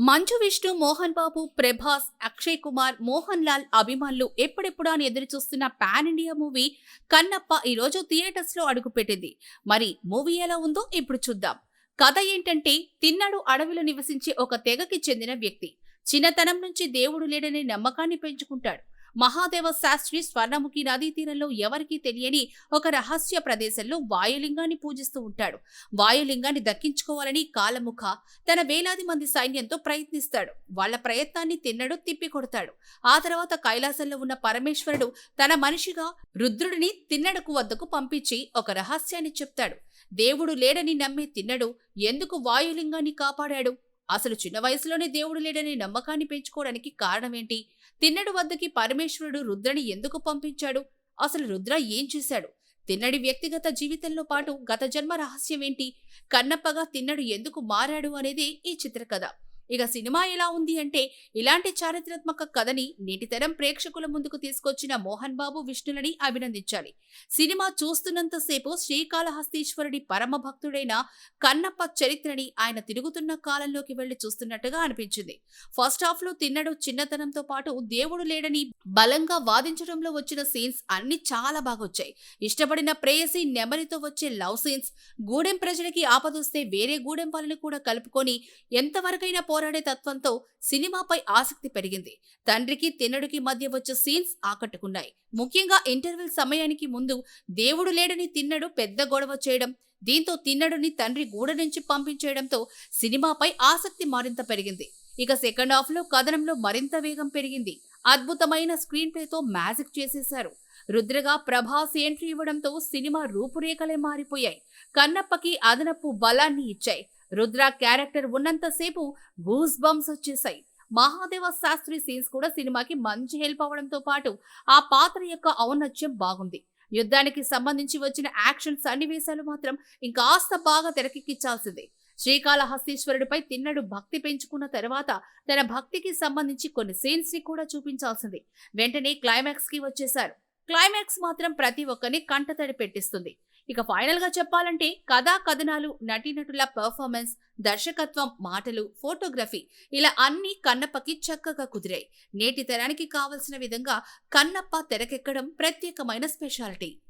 మంచు విష్ణు, మోహన్ బాబు, ప్రభాస్, అక్షయ్ కుమార్, మోహన్ లాల్ అభిమానులు ఎప్పుడెప్పుడా అని ఎదురు చూస్తున్న పాన్ ఇండియా మూవీ కన్నప్ప ఈ రోజు థియేటర్స్ లో అడుగుపెట్టింది. మరి మూవీ ఎలా ఉందో ఇప్పుడు చూద్దాం. కథ ఏంటంటే, తిన్నడు అడవిలో నివసించే ఒక తెగకి చెందిన వ్యక్తి చిన్నతనం నుంచి దేవుడు లేడనే నమ్మకాన్ని పెంచుకుంటాడు. మహాదేవ శాస్త్రి స్వర్ణముఖి నదీ తీరంలో ఎవరికీ తెలియని ఒక రహస్య ప్రదేశంలో వాయులింగాన్ని పూజిస్తూ ఉంటాడు. వాయులింగాన్ని దక్కించుకోవాలని కాలముఖ తన వేలాది మంది సైన్యంతో ప్రయత్నిస్తాడు. వాళ్ళ ప్రయత్నాన్ని తిన్నడు తిప్పికొడతాడు. ఆ తర్వాత కైలాసంలో ఉన్న పరమేశ్వరుడు తన మనిషిగా రుద్రుడిని తిన్నడకు వద్దకు పంపించి ఒక రహస్యాన్ని చెప్తాడు. దేవుడు లేడని నమ్మే తిన్నడు ఎందుకు వాయులింగాన్ని కాపాడాడు? అసలు చిన్న వయసులోనే దేవుడు లేడనే నమ్మకాన్ని పెంచుకోవడానికి కారణమేంటి? తిన్నడు వద్దకి పరమేశ్వరుడు రుద్రని ఎందుకు పంపించాడు? అసలు రుద్ర ఏం చేశాడు? తిన్నడి వ్యక్తిగత జీవితంలో పాటు గత జన్మ రహస్యమేంటి? కన్నప్పగా తిన్నడు ఎందుకు మారాడు అనేది ఈ చిత్రకథ. ఇక సినిమా ఎలా ఉంది అంటే, ఇలాంటి చారిత్రాత్మక కథని నేటితరం ప్రేక్షకుల ముందుకు తీసుకొచ్చిన మోహన్ బాబు, విష్ణులని అభినందించాలి. సినిమా చూస్తున్నంతసేపు శ్రీకాళహస్తీశ్వరుడి పరమ భక్తుడైన కన్నప్ప చరిత్రని ఆయన తిరుగుతున్న కాలంలోకి వెళ్లి చూస్తున్నట్టుగా అనిపించింది. ఫస్ట్ హాఫ్ లో తిన్నడు చిన్నతనంతో పాటు దేవుడు లేడని బలంగా వాదించడంలో వచ్చిన సీన్స్ అన్ని చాలా బాగొచ్చాయి. ఇష్టపడిన ప్రేయసి నెమలితో వచ్చే లవ్ సీన్స్, గూడెం ప్రజలకి ఆపదొస్తే వేరే గూడెం వాళ్ళని కూడా కలుపుకొని ఎంతవరకైనా పోరాడే తత్వంతో సినిమాపై ఆసక్తి పెరిగింది. తండ్రికి తిన్నడుకి మధ్య వచ్చే సీన్స్ ఆకట్టుకున్నాయి. ముఖ్యంగా ఇంటర్వెల్ సమయానికి ముందు దేవుడు లేడని తిన్నడు పెద్ద గొడవ చేయడం, దీంతో తిన్నడుని తండ్రి గూడ నుంచి పంపించేయడంతో సినిమాపై ఆసక్తి మరింత పెరిగింది. ఇక సెకండ్ హాఫ్ లో కథనంలో మరింత వేగం పెరిగింది. అద్భుతమైన స్క్రీన్ ప్లేతో మ్యాజిక్ చేసేశారు. రుద్రగా ప్రభాస్ ఎంట్రీ ఇవ్వడంతో సినిమా రూపురేఖలే మారిపోయాయి. కన్నప్పకి అదనపు బలాన్ని ఇచ్చాయి. రుద్ర క్యారెక్టర్ ఉన్నంతసేపు గూస్ బంప్స్ వచ్చేసాయి. మహాదేవ శాస్త్రి సీన్స్ కూడా సినిమాకి మంచి హెల్ప్ అవడంతో పాటు ఆ పాత్ర యొక్క ఔన్నత్యం బాగుంది. యుద్ధానికి సంబంధించి వచ్చిన యాక్షన్ సన్నివేశాలు మాత్రం ఇంకాస్త బాగా తెరకెక్కించాల్సిందే. శ్రీకాళహస్తీశ్వరుడిపై తిన్నడు భక్తి పెంచుకున్న తర్వాత తన భక్తికి సంబంధించి కొన్ని సీన్స్ ని కూడా చూపించాల్సింది. వెంటనే క్లైమాక్స్ కి వచ్చేశారు. క్లైమాక్స్ మాత్రం ప్రతి ఒక్కరిని కంటతడి పెట్టిస్తుంది. ఇక ఫైనల్ గా చెప్పాలంటే, కథా కథనాలు, నటీనటుల పెర్ఫార్మెన్స్, దర్శకత్వం, మాటలు, ఫోటోగ్రఫీ ఇలా అన్ని కన్నప్పకి చక్కగా కుదిరాయి. నేటి తరానికి కావలసిన విధంగా కన్నప్ప తెరకెక్కడం ప్రత్యేకమైన స్పెషాలిటీ.